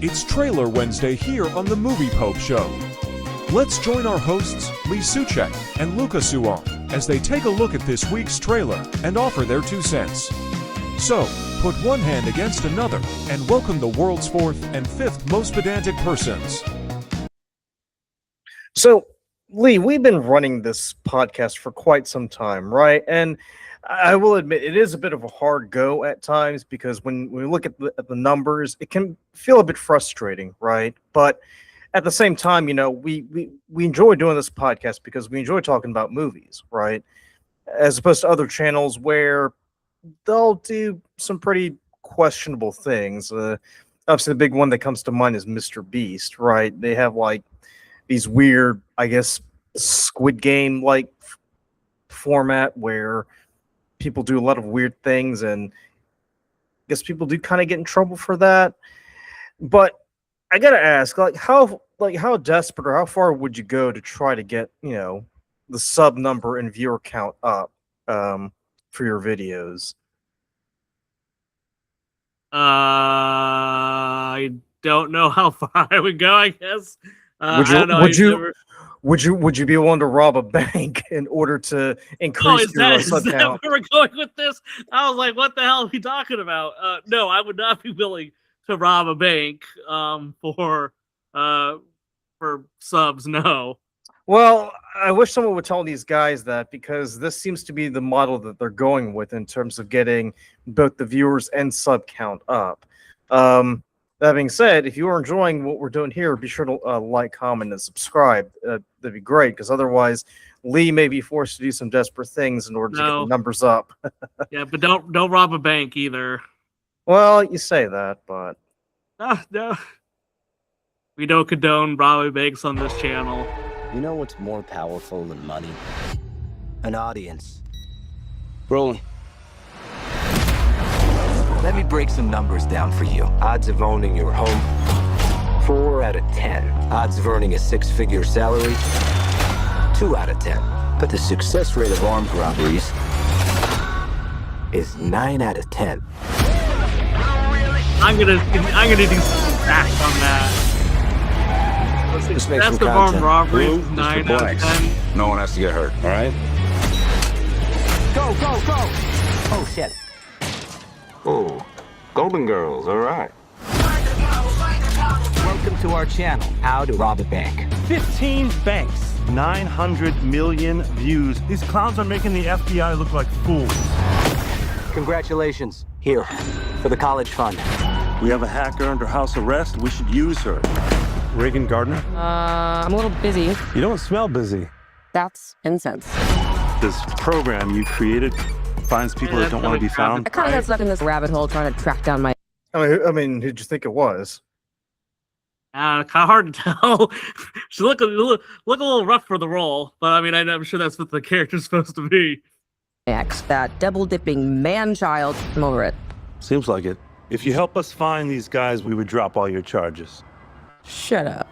It's Trailer Wednesday here on the Movie Pope Show. Let's join our hosts, Lee Suchek and Luca Suon, as they take a look at this week's trailer and offer their 2 cents. So, put one hand against another and welcome the world's 4th and 5th most pedantic persons. So, Lee, we've been running this podcast for quite some time, right? And I will admit it is a bit of a hard go at times because when we look at the numbers, it can feel a bit frustrating, right? But at the same time, you know, we enjoy doing this podcast because we enjoy talking about movies, right? As opposed to other channels where they'll do some pretty questionable things. Obviously, the big one that comes to mind is Mr. Beast, right? They have like these weird, I guess, Squid Game like format where people do a lot of weird things, and I guess people do kind of get in trouble for that. But I gotta ask, how desperate or how far would you go to try to get, you know, the sub number and viewer count up for your videos? I don't know how far I would go, I guess. Would you be willing to rob a bank in order to increase your sub count? Is that where we're going with this? I was like, what the hell are we talking about? No, I would not be willing to rob a bank for subs. No. Well, I wish someone would tell these guys that, because this seems to be the model that they're going with in terms of getting both the viewers and sub count up. That being said, if you are enjoying what we're doing here, be sure to like, comment, and subscribe. That'd be great, because otherwise Lee may be forced to do some desperate things in order to get the numbers up. Yeah, but don't rob a bank either. Well, you say that, but no. We don't condone robbing banks on this channel. You know what's more powerful than money? An audience. Rolling. Let me break some numbers down for you. Odds of owning your home, 4 out of 10. Odds of earning a 6-figure salary, 2 out of 10. But the success rate of armed robberies is 9 out of 10. I'm gonna do some facts on that. The success of armed robberies is 9 out of 10. No one has to get hurt, all right? Go, go, go! Oh, shit. Oh, Golden Girls, all right. Welcome to our channel, How to Rob a Bank. 15 banks, 900 million views. These clowns are making the FBI look like fools. Congratulations. Here, for the college fund. We have a hacker under house arrest. We should use her. Reagan Gardner? I'm a little busy. You don't smell busy. That's incense. This program you created finds people that don't want to be found. I kind of got stuck in this rabbit hole trying to track down my... I mean, who'd you think it was? Kind of hard to tell. She look a little rough for the role, but I mean, I'm sure that's what the character's supposed to be. That double-dipping man-child. I'm over it. Seems like it. If you help us find these guys, we would drop all your charges. Shut up.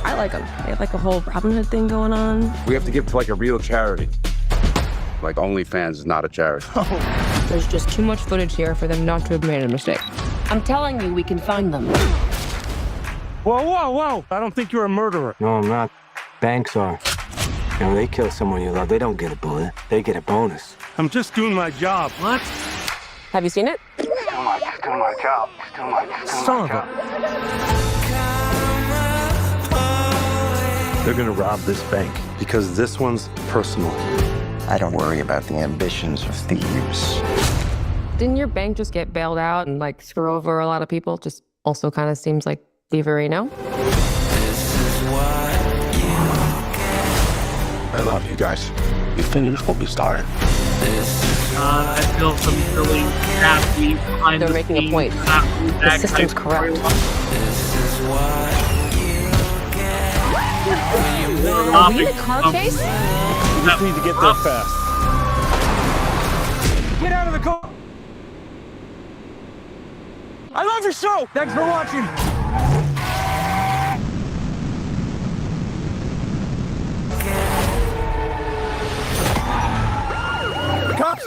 I like them. They have like a whole Robin Hood thing going on. We have to give to like a real charity. Like OnlyFans is not a charity. There's just too much footage here for them not to have made a mistake. I'm telling you, we can find them. Whoa, whoa, whoa! I don't think you're a murderer. No, I'm not. Banks are. You know, they kill someone you love, they don't get a bullet. They get a bonus. I'm just doing my job. What? Have you seen it? Still my job. Still my Son of a... They're gonna rob this bank because this one's personal. I don't worry about the ambitions of thieves. Didn't your bank just get bailed out and like screw over a lot of people? Just also kind of seems like thievery, no? I love you guys. You finished what we started. I feel some really happy behind They're the making scenes, a point. The system's corrupt. Are we in a car chase? We just need to get there fast. Get out of the car! I love your show! Thanks for watching! Cops!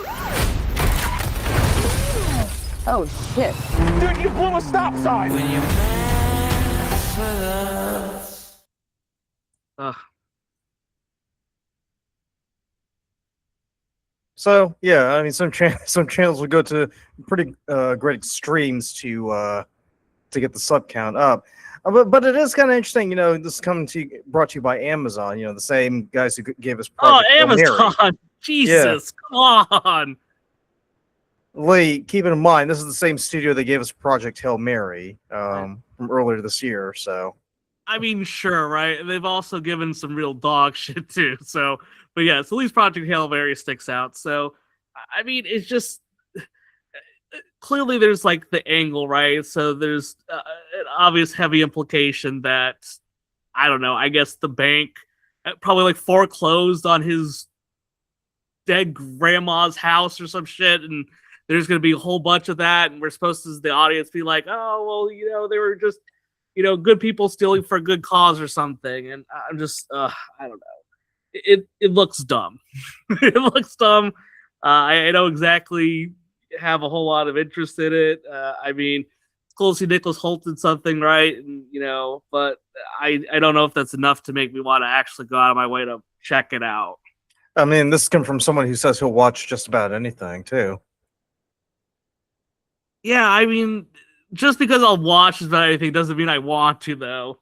Oh shit. Dude, you blew a stop sign! Ugh. So yeah, I mean, some channels will go to pretty great extremes to get the sub count up. But it is kind of interesting, you know. This is brought to you by Amazon. You know, the same guys who gave us Project Hail Mary. Amazon! Jesus, come on! Lee, keep it in mind, this is the same studio that gave us Project Hail Mary from earlier this year. So, I mean, sure, right? They've also given some real dog shit too. So, but yeah, so at least Project Hail Mary sticks out. So, I mean, it's just clearly there's like the angle, right? So there's an obvious heavy implication that, I don't know, I guess the bank probably like foreclosed on his dead grandma's house or some shit, and there's going to be a whole bunch of that, and we're supposed to, as the audience, be like, oh, well, you know, they were just, you know, good people stealing for a good cause or something, and I'm just, I don't know. It looks dumb. It looks dumb. I don't exactly have a whole lot of interest in it. I mean, it's cool to see Nicholas Hoult did something right, and you know, but I don't know if that's enough to make me want to actually go out of my way to check it out. I mean, this comes from someone who says he'll watch just about anything too. Yeah, I mean, just because I'll watch just about anything doesn't mean I want to, though.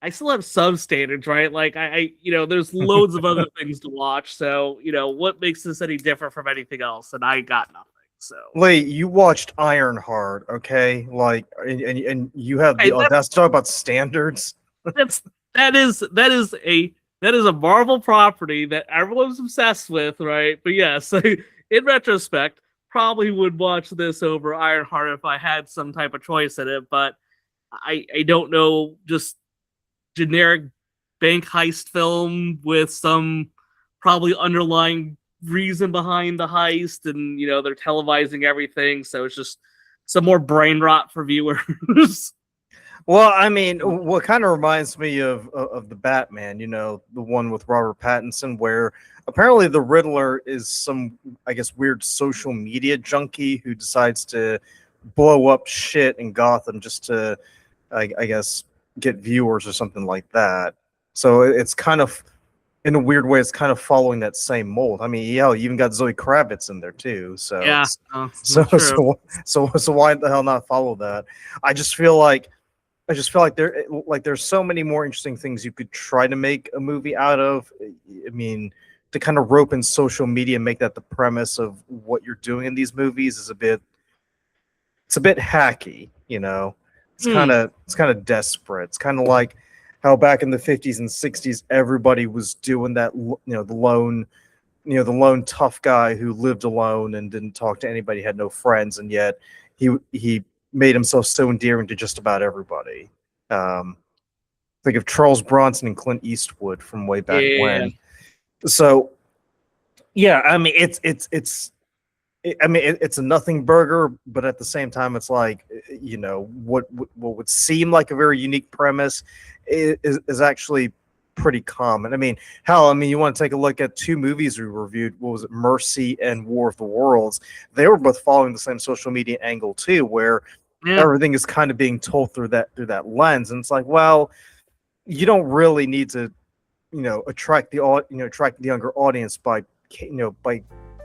I still have some standards, right? Like, I you know, there's loads of other things to watch. So, you know, what makes this any different from anything else? And I got nothing. So, Lee, you watched Ironheart, okay? Like, and you have the audacity to talk about standards. that is a Marvel property that everyone's obsessed with, right? But yes, in retrospect, probably would watch this over Ironheart if I had some type of choice in it. But I don't know, just generic bank heist film with some probably underlying reason behind the heist, and you know they're televising everything, so it's just some more brain rot for viewers. Well, I mean, what kind of reminds me of the Batman, you know, the one with Robert Pattinson, where apparently the Riddler is some, I guess, weird social media junkie who decides to blow up shit in Gotham just to, I guess, get viewers or something like that. So it's kind of, in a weird way, it's kind of following that same mold. I mean, yeah, you even got Zoe Kravitz in there too. So yeah, so why the hell not follow that? I just feel like there's so many more interesting things you could try to make a movie out of. I mean, to kind of rope in social media and make that the premise of what you're doing in these movies is a bit hacky, you know. It's kind of desperate. It's kind of like how back in the 50s and 60s everybody was doing that, you know, the lone tough guy who lived alone and didn't talk to anybody, had no friends, and yet he made himself so endearing to just about everybody. Think of Charles Bronson and Clint Eastwood from way back when. So, yeah, I mean, it's a nothing burger, but at the same time, it's like, you know, what would seem like a very unique premise is actually pretty common. I mean, you want to take a look at two movies we reviewed. What was it, Mercy and War of the Worlds? They were both following the same social media angle too, where everything is kind of being told through that lens, and it's like, well, you don't really need to, you know, attract the younger audience by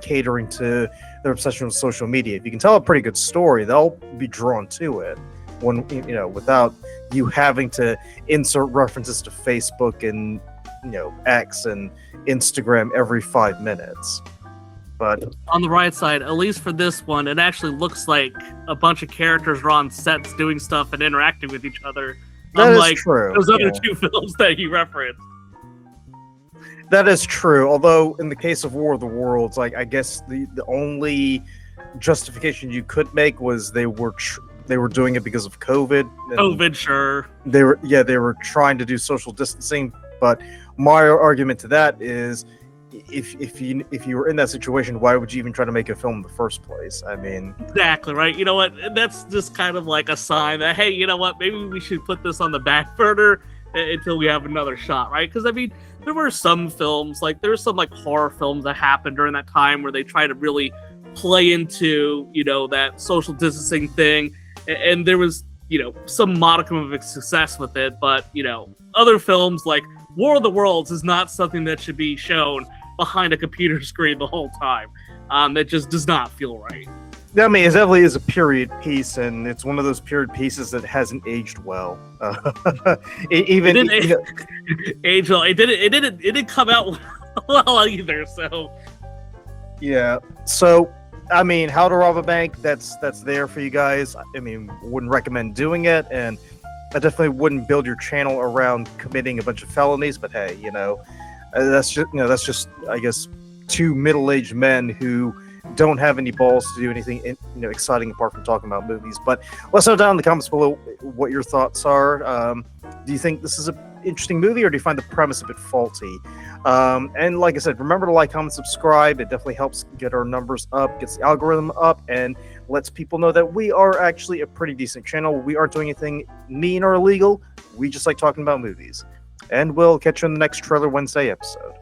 catering to their obsession with social media. If you can tell a pretty good story, they'll be drawn to it when, you know, without you having to insert references to Facebook and, you know, X and Instagram every 5 minutes. But on the right side, at least for this one, it actually looks like a bunch of characters are on sets doing stuff and interacting with each other. Unlike those other two films that you referenced. That is true. Although in the case of War of the Worlds, like, I guess the only justification you could make was they were doing it because of COVID. COVID, sure. They were trying to do social distancing. But my argument to that is, if you were in that situation, why would you even try to make a film in the first place? I mean, exactly right. You know what? That's just kind of like a sign that, hey, you know what? Maybe we should put this on the back burner until we have another shot, right? Because I mean, there were some films, like there's some like horror films that happened during that time where they try to really play into, that social distancing thing. And there was, some modicum of success with it. But, other films like War of the Worlds is not something that should be shown behind a computer screen the whole time. That just does not feel right. I mean, it definitely is a period piece, and it's one of those period pieces that hasn't aged well. It didn't age well. It didn't come out well either. So yeah. So I mean, How to Rob a Bank, that's there for you guys. I mean, wouldn't recommend doing it, and I definitely wouldn't build your channel around committing a bunch of felonies. But hey, that's just I guess two middle-aged men who don't have any balls to do anything exciting apart from talking about movies. But let us know down in the comments below what your thoughts are. Do you think this is an interesting movie, or do you find the premise a bit faulty? And like I said, remember to like, comment, subscribe. It definitely helps get our numbers up, gets the algorithm up, and lets people know that we are actually a pretty decent channel. We aren't doing anything mean or illegal. We just like talking about movies. And we'll catch you in the next Trailer Wednesday episode.